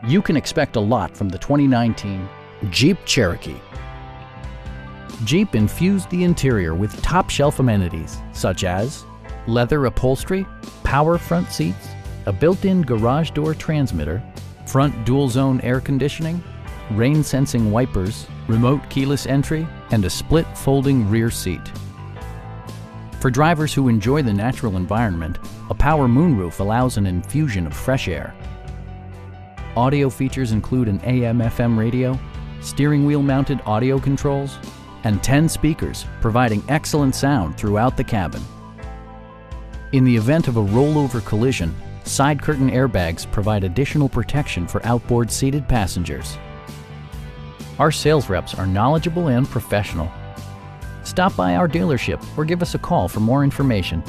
You can expect a lot from the 2019 Jeep Cherokee. Jeep infused the interior with top-shelf amenities such as leather upholstery, power front seats, a built-in garage door transmitter, front dual-zone air conditioning, rain-sensing wipers, remote keyless entry, and a split folding rear seat. For drivers who enjoy the natural environment, a power moonroof allows an infusion of fresh air. Audio features include an AM/FM radio, steering wheel mounted audio controls, and 10 speakers, providing excellent sound throughout the cabin. In the event of a rollover collision, side curtain airbags provide additional protection for outboard seated passengers. Our sales reps are knowledgeable and professional. Stop by our dealership or give us a call for more information.